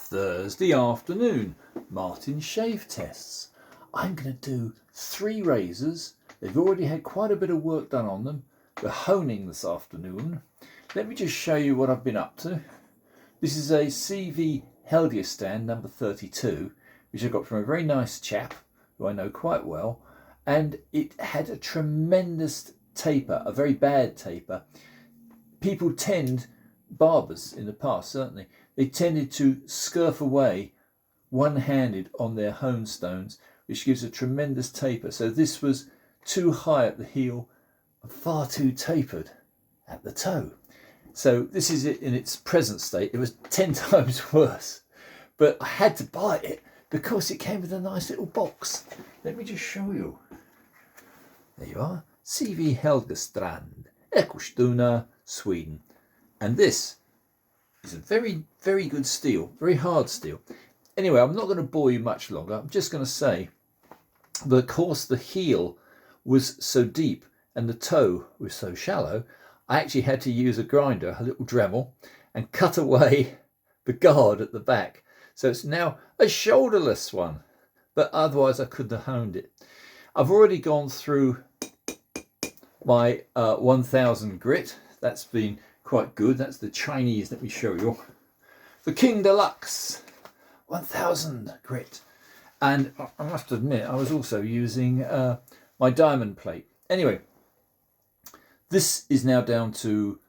Thursday afternoon, Martin shave tests. I'm going to do 3 razors. They've already had quite a bit of work done on them. We're honing this afternoon. Let me just show you what I've been up to. This is a CV Heldia stand number 32, which I got from a very nice chap who I know quite well. And it had a tremendous taper, a very bad taper. People barbers in the past certainly, they tended to scurf away one-handed on their hone stones, which gives a tremendous taper. So this was too high at the heel and far too tapered at the toe. So this is it in its present state. It was 10 times worse, but I had to buy it because it came with a nice little box. Let me just show you. There you are. CV Helgestrand, Eskilstuna, Sweden. And this is a very, very good steel, very hard steel. Anyway, I'm not going to bore you much longer. I'm just going to say that, of course, the heel was so deep and the toe was so shallow, I actually had to use a grinder, a little Dremel, and cut away the guard at the back. So it's now a shoulderless one, but otherwise I couldn't have honed it. I've already gone through my 1000 grit. That's been quite good. That's the Chinese, let me show you. The King Deluxe 1000 grit. And I must admit, I was also using my diamond plate. Anyway, this is now down to,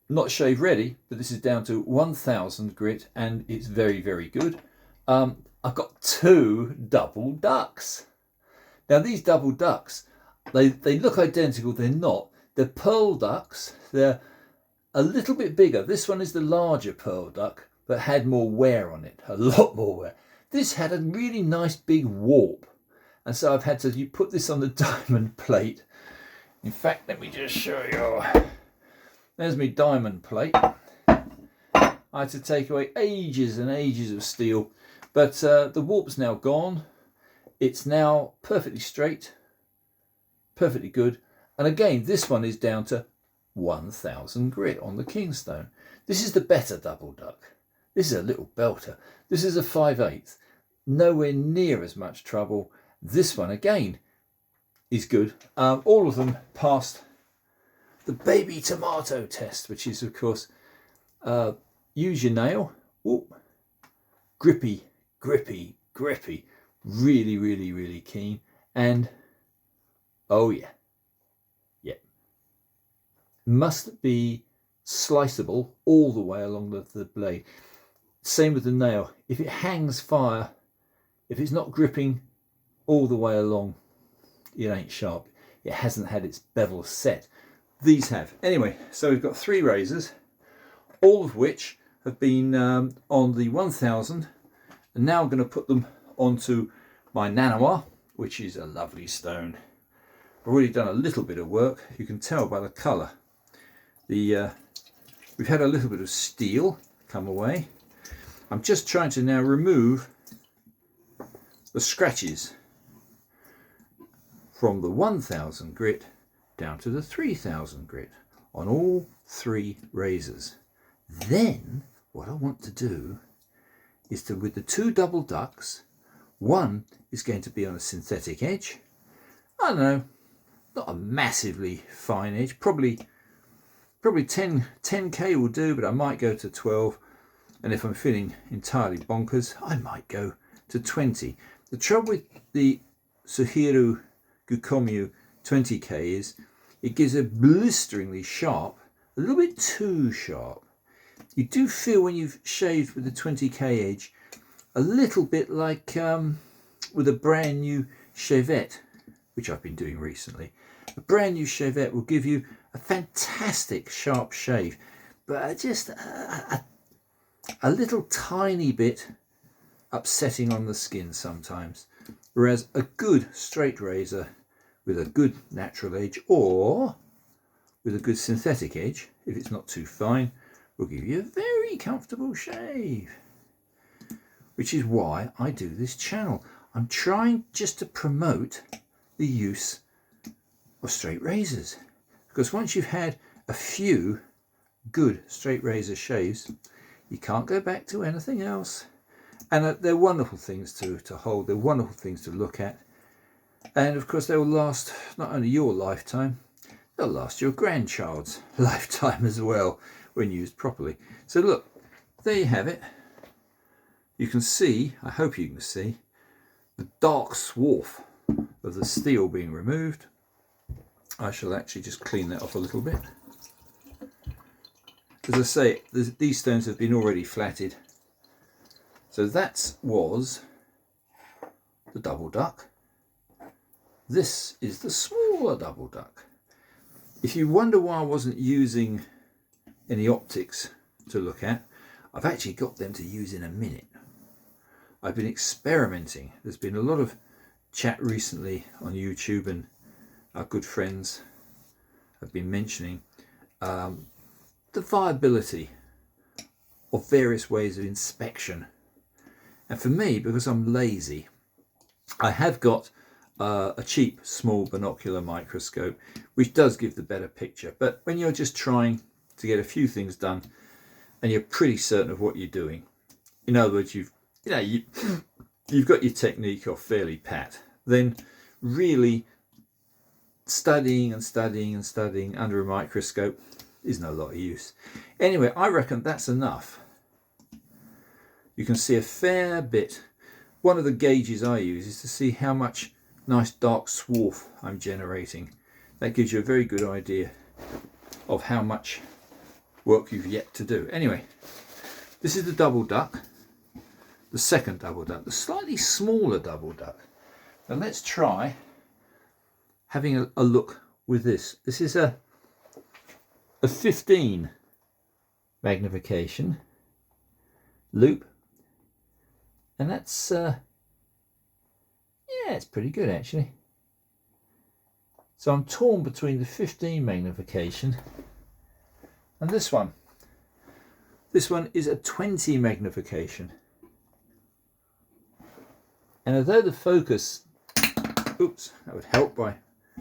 not shave ready, but this is down to 1000 grit, and it's very, very good. I've got 2 double ducks. Now these double ducks, they look identical, they're not. They're pearl ducks, they're a little bit bigger. This one is the larger pearl duck, but had more wear on it, a lot more wear. This had a really nice big warp, and so I've had to put this on the diamond plate. In fact, let me just show you. There's my diamond plate. I had to take away ages and ages of steel, but the warp's now gone. It's now perfectly straight, perfectly good. And again, this one is down to 1000 grit on the Kingstone. This is the better double duck. This is a little belter. This is a 5/8. Nowhere near as much trouble. This one again is good. All of them passed the baby tomato test, which is of course use your nail. Ooh, grippy, grippy, grippy. Really, really, really keen. And oh yeah. Must be sliceable all the way along the blade. Same with the nail. If it hangs fire, if it's not gripping all the way along, it ain't sharp. It hasn't had its bevel set. These have. Anyway, so we've got 3 razors, all of which have been on the 1000, and now I'm going to put them onto my Nanoir, which is a lovely stone. I've already done a little bit of work. You can tell by the colour. We've had a little bit of steel come away. I'm just trying to now remove the scratches from the 1000 grit down to the 3000 grit on all 3 razors. Then what I want to do is to, with the 2 double ducks, one is going to be on a synthetic edge. I don't know, not a massively fine edge, probably 10k will do, but I might go to 12, and if I'm feeling entirely bonkers, I might go to 20. The trouble with the Suhiru Gukomyu 20k is it gives a blisteringly sharp, a little bit too sharp. You do feel when you've shaved with the 20k edge a little bit like with a brand new shavette, which I've been doing recently. A brand new shavette will give you a fantastic sharp shave, but just a little tiny bit upsetting on the skin sometimes. Whereas a good straight razor with a good natural edge, or with a good synthetic edge, if it's not too fine, will give you a very comfortable shave. Which is why I do this channel. I'm trying just to promote the use of straight razors, because once you've had a few good straight razor shaves, You can't go back to anything else. And they're wonderful things to hold. They're wonderful things to look at. And of course, they will last not only your lifetime, they'll last your grandchild's lifetime as well when used properly. So look, there you have it. You can see, I hope you can see, the dark swarf of the steel being removed. I shall actually just clean that off a little bit. As I say, these stones have been already flatted. So that was the double duck. This is the smaller double duck. If you wonder why I wasn't using any optics to look at, I've actually got them to use in a minute. I've been experimenting. There's been a lot of chat recently on YouTube, and our good friends have been mentioning the viability of various ways of inspection. And for me, because I'm lazy, I have got a cheap small binocular microscope, which does give the better picture. But when you're just trying to get a few things done and you're pretty certain of what you're doing, in other words, you've got your technique off fairly pat, then really studying and studying and studying under a microscope is no lot of use. Anyway, I reckon that's enough. You can see a fair bit. One of the gauges I use is to see how much nice dark swarf I'm generating. That gives you a very good idea of how much work you've yet to do. Anyway, this is the double duck, the second double duck, the slightly smaller double duck. Now let's try having a look with this. This is a 15 magnification loop, and that's yeah, it's pretty good actually. So I'm torn between the 15 magnification and this one. This one is a 20 magnification, and although the focus, oops, that would help by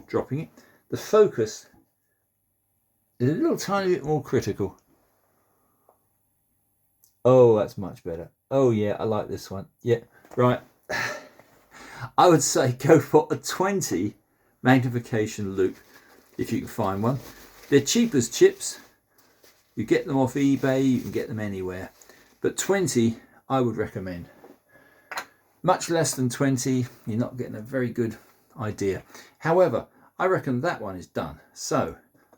dropping it, the focus is a little tiny bit more critical. Oh, that's much better. Oh yeah, I like this one. Yeah, right. I would say go for a 20 magnification loop if you can find one. They're cheap as chips. You get them off eBay, you can get them anywhere. But 20, I would recommend. Much less than 20, you're not getting a very good idea. However, I reckon that one is done. So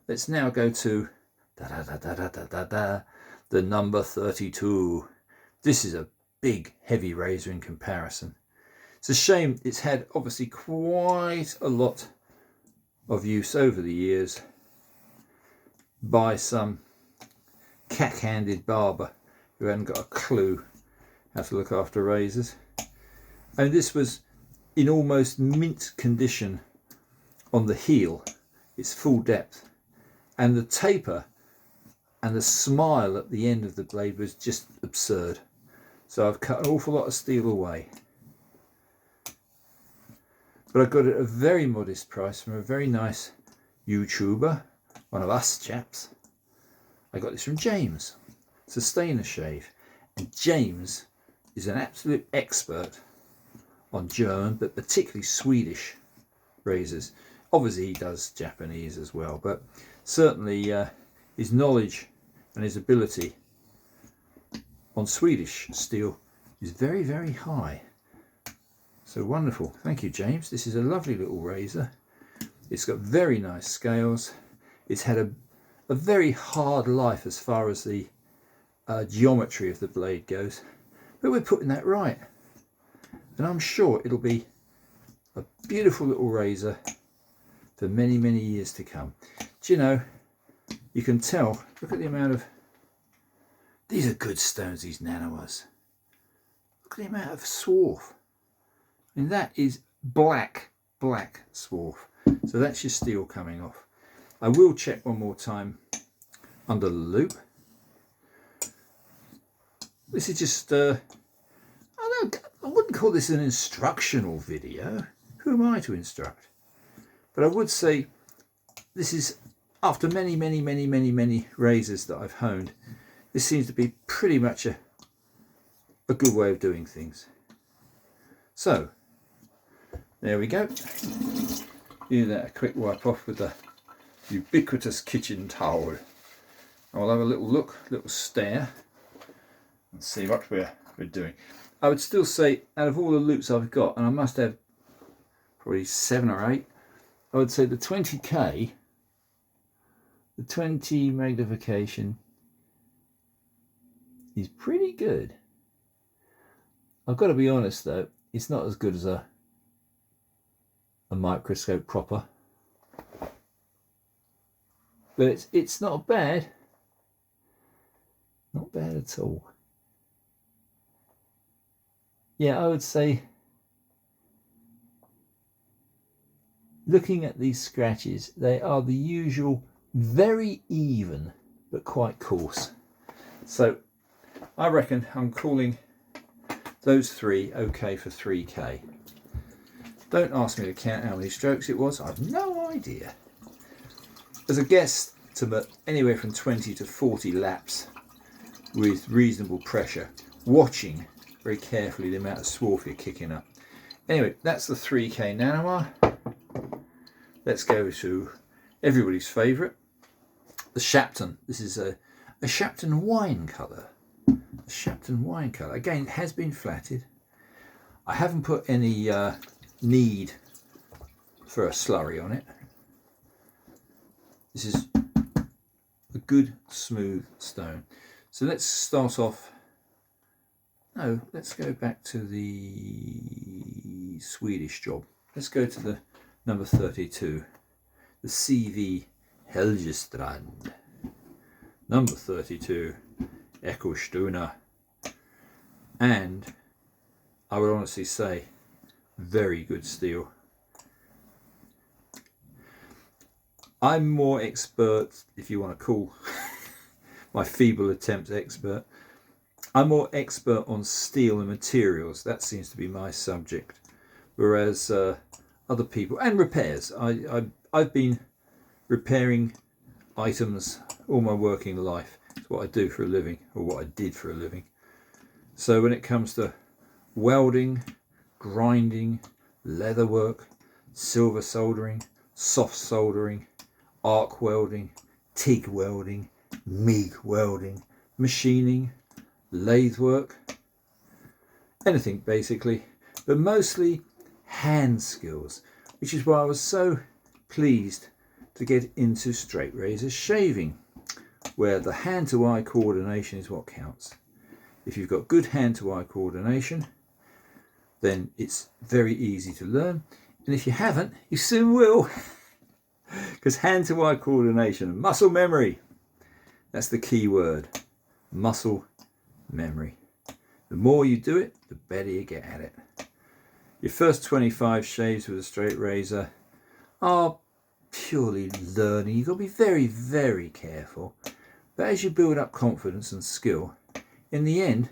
let's now go to the number 32. This is a big, heavy razor in comparison. It's a shame it's had obviously quite a lot of use over the years by some cack-handed barber who hadn't got a clue how to look after razors. And this was in almost mint condition on the heel, its full depth, and the taper and the smile at the end of the blade was just absurd. So I've cut an awful lot of steel away, but I got it at a very modest price from a very nice YouTuber, one of us chaps. I got this from James, Sustainer Shave, and James is an absolute expert on German, but particularly Swedish razors. Obviously he does Japanese as well, but certainly his knowledge and his ability on Swedish steel is very, very high. So wonderful. Thank you, James. This is a lovely little razor. It's got very nice scales. It's had a very hard life as far as the geometry of the blade goes, but we're putting that right, and I'm sure it'll be a beautiful little razor for many, many years to come. Do you know, you can tell, look at the amount of, these are good stones, these nanoas. Look at the amount of swarf. I mean, that is black swarf. So that's your steel coming off. I will check one more time under the loop. This is just, I wouldn't call this an instructional video. Who am I to instruct? But I would say this is, after many razors that I've honed, this seems to be pretty much a good way of doing things. So there we go. Give that a quick wipe off with the ubiquitous kitchen towel. I'll have a little look, little stare, and see what we're doing. I would still say, out of all the loops I've got, and I must have probably 7 or 8, I would say the 20K, the 20 magnification is pretty good. I've got to be honest though, it's not as good as a microscope proper, but it's not bad. Not bad at all. Yeah, I would say, looking at these scratches, they are the usual, very even, but quite coarse. So I reckon I'm calling those 3 okay for 3K. Don't ask me to count how many strokes it was, I've no idea. As a guesstimate, anywhere from 20 to 40 laps with reasonable pressure, watching very carefully the amount of swarf you're kicking up. Anyway, that's the 3K Nanomar. Let's go to everybody's favourite, the Shapton. This is a Shapton wine colour. A Shapton wine colour. Again, it has been flatted. I haven't put any need for a slurry on it. This is a good smooth stone. So let's start off. No, let's go back to the Swedish job. Let's go to the number 32, the CV Helgestrand. Number 32, Ekostuna. And I would honestly say, very good steel. I'm more expert, if you want to call my feeble attempt expert, I'm more expert on steel and materials. That seems to be my subject. Whereas other people, and repairs, I've been repairing items all my working life. It's what I do for a living, or what I did for a living. So when it comes to welding, grinding, leatherwork, silver soldering, soft soldering, arc welding, TIG welding, MIG welding, machining, lathe work, anything basically, but mostly hand skills, which is why I was so pleased to get into straight razor shaving, where the hand to eye coordination is what counts. If you've got good hand to eye coordination, then it's very easy to learn, and if you haven't, you soon will. Because hand to eye coordination and muscle memory, that's the key word. Muscle memory. The more you do it, the better you get at it. Your first 25 shaves with a straight razor are purely learning. You've got to be very, very careful. But as you build up confidence and skill, in the end,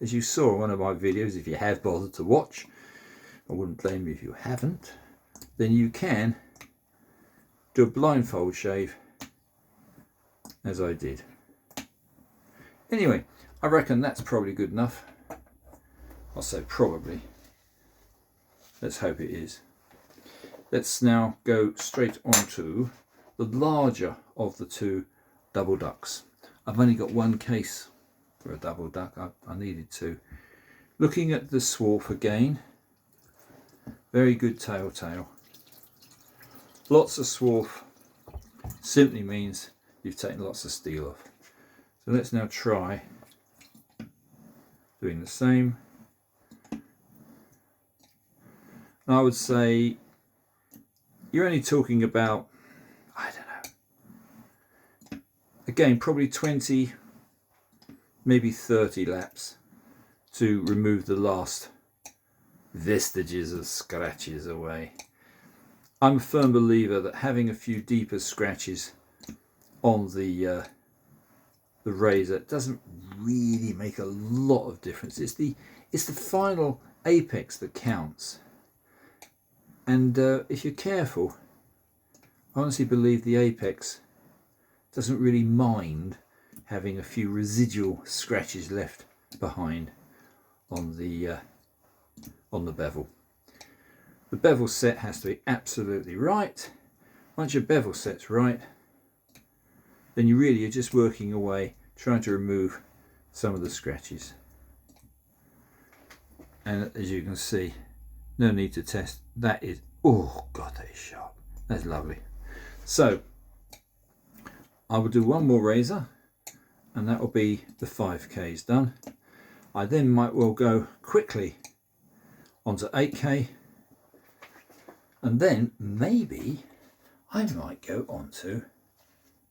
as you saw in one of my videos, if you have bothered to watch, I wouldn't blame you if you haven't, then you can do a blindfold shave as I did. Anyway, I reckon that's probably good enough. I'll say probably. Let's hope it is. Let's now go straight on to the larger of the two double ducks. I've only got one case for a double duck. I needed two. Looking at the swarf again, very good tail. Lots of swarf simply means you've taken lots of steel off. So let's now try doing the same. And I would say you're only talking about, I don't know, again probably 20, maybe 30 laps to remove the last vestiges of scratches away. I'm a firm believer that having a few deeper scratches on the razor doesn't really make a lot of difference. It's the final apex that counts. And if you're careful, I honestly believe the apex doesn't really mind having a few residual scratches left behind on the bevel. The bevel set has to be absolutely right. Once your bevel set's right, then you really are just working away, trying to remove some of the scratches. And as you can see, no need to test. That is, oh God, that is sharp. That's lovely. So I will do one more razor, and that will be the 5Ks done. I then might well go quickly onto 8K, and then maybe I might go on to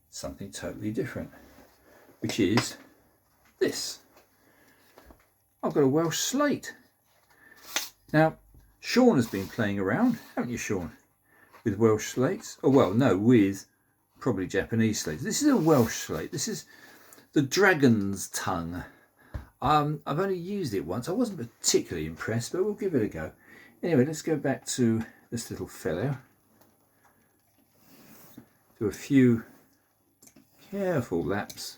something totally different, which is this. I've got a Welsh slate. Now, Sean has been playing around, haven't you, Sean, with Welsh slates? Oh, well, no, with probably Japanese slates. This is a Welsh slate. This is the dragon's tongue. I've only used it once. I wasn't particularly impressed, but we'll give it a go. Anyway, let's go back to this little fellow. Do a few careful laps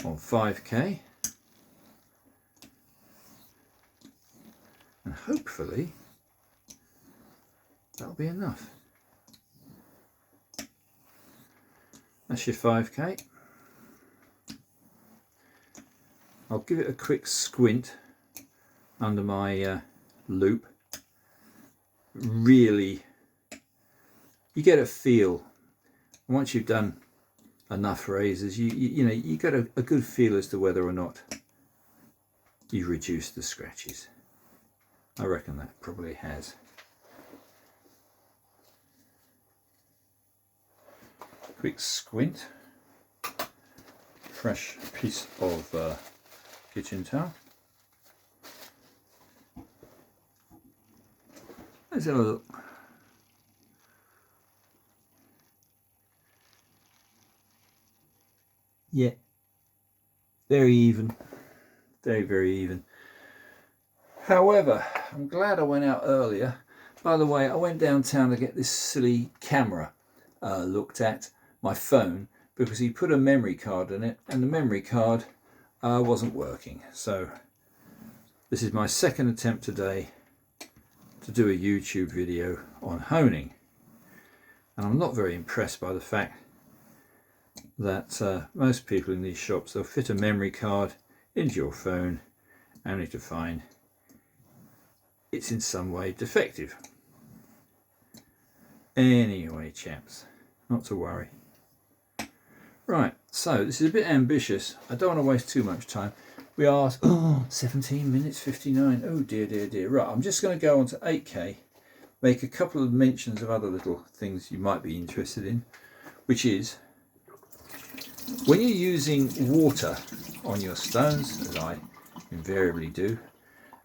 on 5K. And hopefully that'll be enough. That's your 5K. I'll give it a quick squint under my loop. Really, you get a feel. Once you've done enough razors, you know, you get a good feel as to whether or not you've reduced the scratches. I reckon that probably has. Quick squint. Fresh piece of kitchen towel. Let's have a look. Yeah, very even, very even. However, I'm glad I went out earlier. By the way, I went downtown to get this silly camera looked at, my phone, because he put a memory card in it and the memory card wasn't working. So this is my second attempt today to do a YouTube video on honing, and I'm not very impressed by the fact that most people in these shops, they'll fit a memory card into your phone only to find it's in some way defective. Anyway, chaps, not to worry. Right, so this is a bit ambitious. I don't want to waste too much time. We are 17 minutes 59. Oh dear, dear, dear. Right, I'm just going to go on to 8K, make a couple of mentions of other little things you might be interested in, which is when you're using water on your stones, as I invariably do,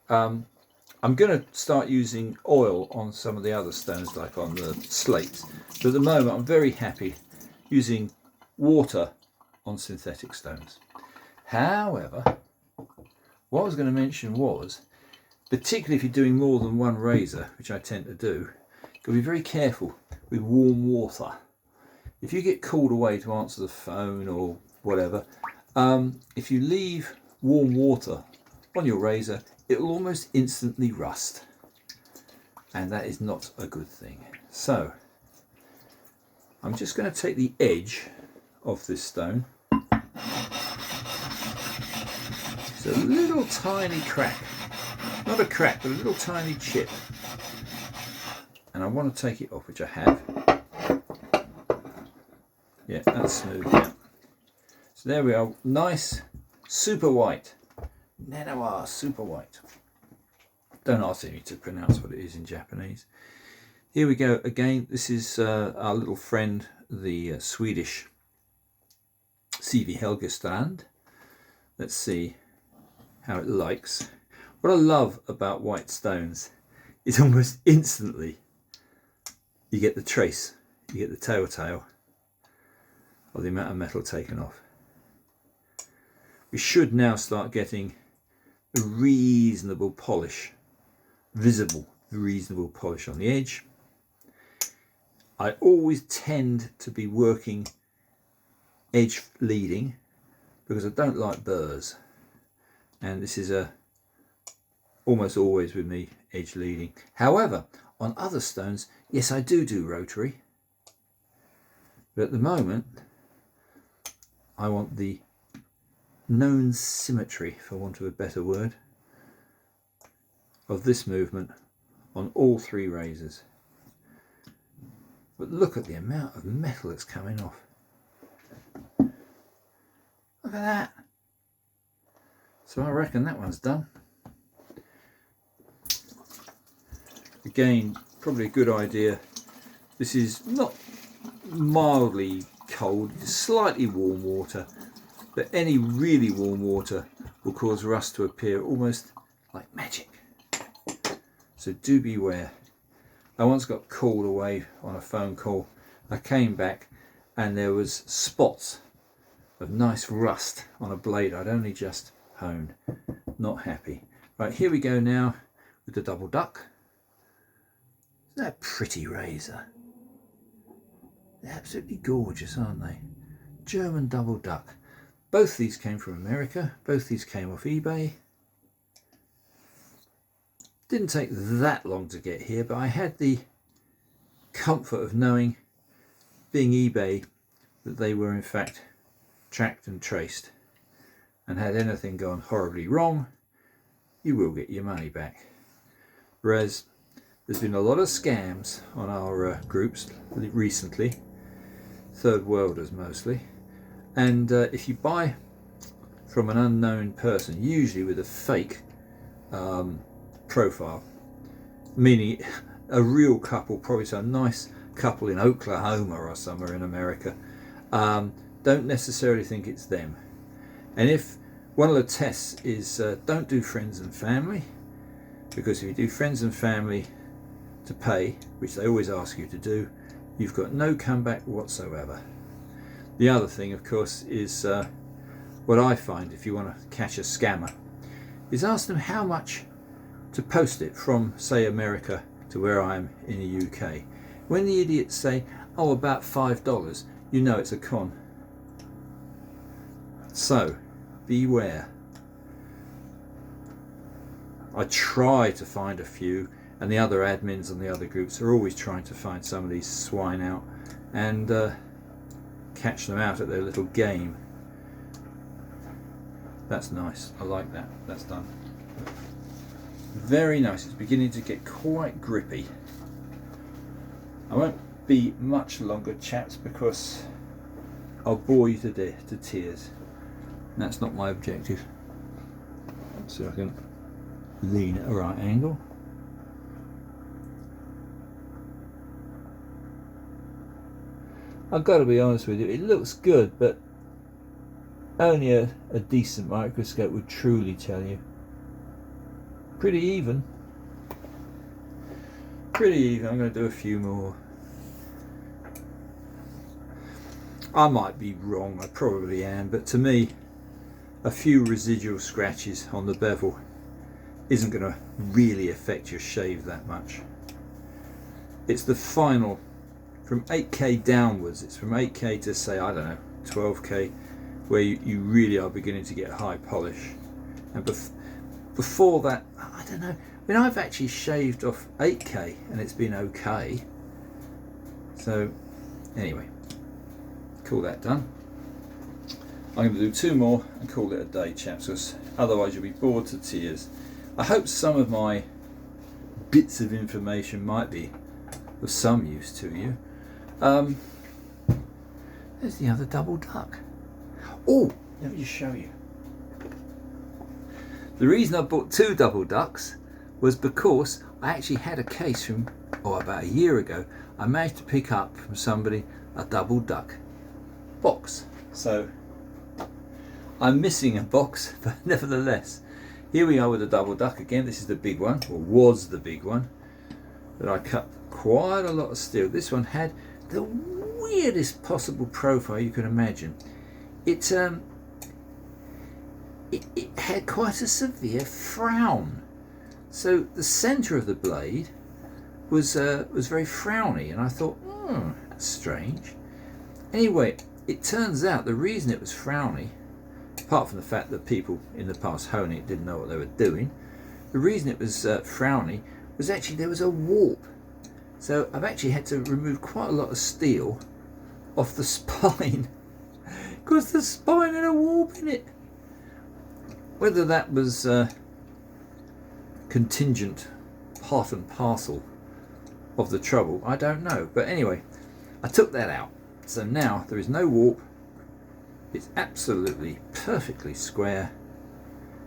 I'm going to start using oil on some of the other stones, like on the slates. But at the moment, I'm very happy using water on synthetic stones. However, what I was going to mention was, particularly if you're doing more than one razor, which I tend to do, you've got to be very careful with warm water. If you get called away to answer the phone or whatever, if you leave warm water on your razor, it will almost instantly rust, and that is not a good thing. So I'm just going to take the edge of this stone. It's a little tiny crack, not a crack, but a little tiny chip, and I want to take it off, which I have. Yeah, that's smooth. Yeah. So there we are, nice super white. Nanoir super white. Don't ask me to pronounce what it is in Japanese. Here we go again. This is our little friend, the Swedish CV Helgestrand. Let's see how it likes. What I love about white stones is almost instantly you get the trace, you get the telltale of the amount of metal taken off. We should now start getting a reasonable polish, visible reasonable polish on the edge. I always tend to be working edge leading, because I don't like burrs, and this is almost always with me edge leading. However, on other stones, yes, I do rotary, but at the moment I want the known symmetry, for want of a better word, of this movement on all 3 razors. But look at the amount of metal that's coming off. Look at that. So I reckon that one's done. Again, probably a good idea. This is not mildly cold, it's slightly warm water, but any really warm water will cause rust to appear almost like magic. So do beware. I once got called away on a phone call. I came back and there was spots of nice rust on a blade I'd only just honed. Not happy. Right, here we go now with the double duck. Isn't that a pretty razor? They're absolutely gorgeous, aren't they? German double duck. Both these came from America. Both these came off eBay. Didn't take that long to get here, but I had the comfort of knowing, being eBay, that they were in fact tracked and traced, and had anything gone horribly wrong, you will get your money back. Whereas there's been a lot of scams on our groups recently, third worlders mostly, and if you buy from an unknown person, usually with a fake profile, meaning a real couple, probably some nice couple in Oklahoma or somewhere in America, don't necessarily think it's them. And if one of the tests is don't do friends and family, because if you do friends and family to pay, which they always ask you to do, you've got no comeback whatsoever. The other thing, of course, is what I find if you want to catch a scammer, is ask them how much to post it from, say, America to where I am in the UK. When the idiots say, oh, about $5, you know it's a con. So beware. I try to find a few, and the other admins on the other groups are always trying to find some of these swine out and catch them out at their little game. That's nice. I like that. That's done. Very nice. It's beginning to get quite grippy. I won't be much longer, chaps, because I'll bore you to tears. And that's not my objective. So I can lean at a right angle. I've got to be honest with you, it looks good, but only a decent microscope would truly tell you. Pretty even. Pretty even. I'm going to do a few more. I might be wrong, I probably am, but to me, a few residual scratches on the bevel isn't going to really affect your shave that much. It's the final, from 8K downwards, it's from 8K to, say, I don't know, 12K, where you really are beginning to get high polish. And before that, I don't know. I mean, I've actually shaved off 8K and it's been okay. So anyway, call that done. I'm going to do 2 more and call it a day, chaps, because otherwise you'll be bored to tears. I hope some of my bits of information might be of some use to you. There's the other double duck. Oh, let me just show you. The reason I bought 2 double ducks was because I actually had a case from, about a year ago. I managed to pick up from somebody a double duck box. So I'm missing a box, but nevertheless, here we are with a double duck again. This is the big one, or was the big one, that I cut quite a lot of steel. This one had the weirdest possible profile you can imagine. It had quite a severe frown. So the centre of the blade was very frowny, and I thought, that's strange. Anyway, it turns out the reason it was frowny, apart from the fact that people in the past honing it didn't know what they were doing, the reason it was frowny was actually there was a warp. So I've actually had to remove quite a lot of steel off the spine because the spine had a warp in it. Whether that was contingent, part and parcel of the trouble, I don't know. But anyway, I took that out. So now there is no warp. It's absolutely perfectly square.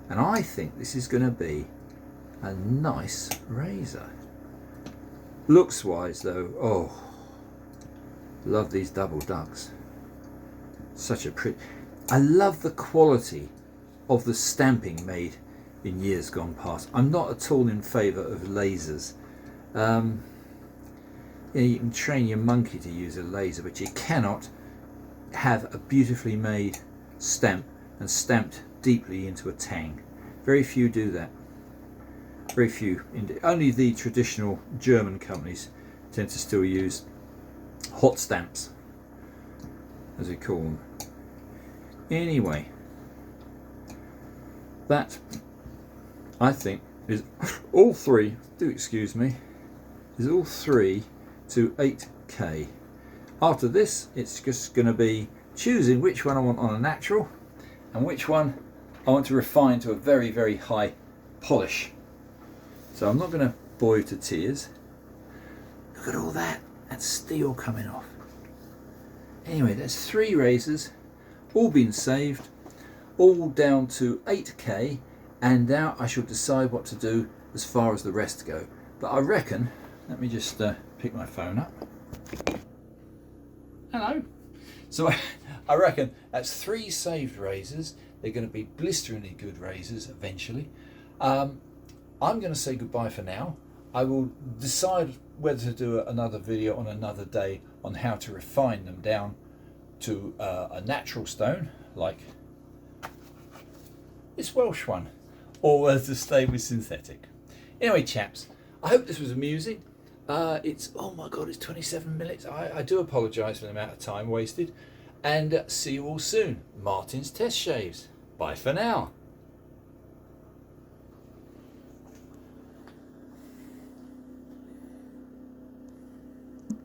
And I think this is going to be a nice razor. Looks wise though, oh, love these double ducks. Such a pretty, I love the quality of the stamping made in years gone past. I'm not at all in favour of lasers. You can train your monkey to use a laser, but you cannot have a beautifully made stamp and stamped deeply into a tang. Very few do that. Very few. Only the traditional German companies tend to still use hot stamps, as we call them. Anyway, that I think is all three, do excuse me, is all 3 to 8K. After this, it's just going to be choosing which one I want on a natural and which one I want to refine to a very, very high polish. So I'm not going to bore you to tears. Look at all that. That's steel coming off. Anyway, that's 3 razors, all been saved, all down to 8K, and now I shall decide what to do as far as the rest go. But I reckon, let me just pick my phone up. Hello. So I reckon that's 3 saved razors. They're going to be blisteringly good razors eventually. I'm going to say goodbye for now. I will decide whether to do another video on another day on how to refine them down to a natural stone like this Welsh one, or whether to stay with synthetic. Anyway chaps, I hope this was amusing. It's, oh my god, it's 27 minutes. I do apologise for the amount of time wasted, and see you all soon. Martin's Test Shaves. Bye for now.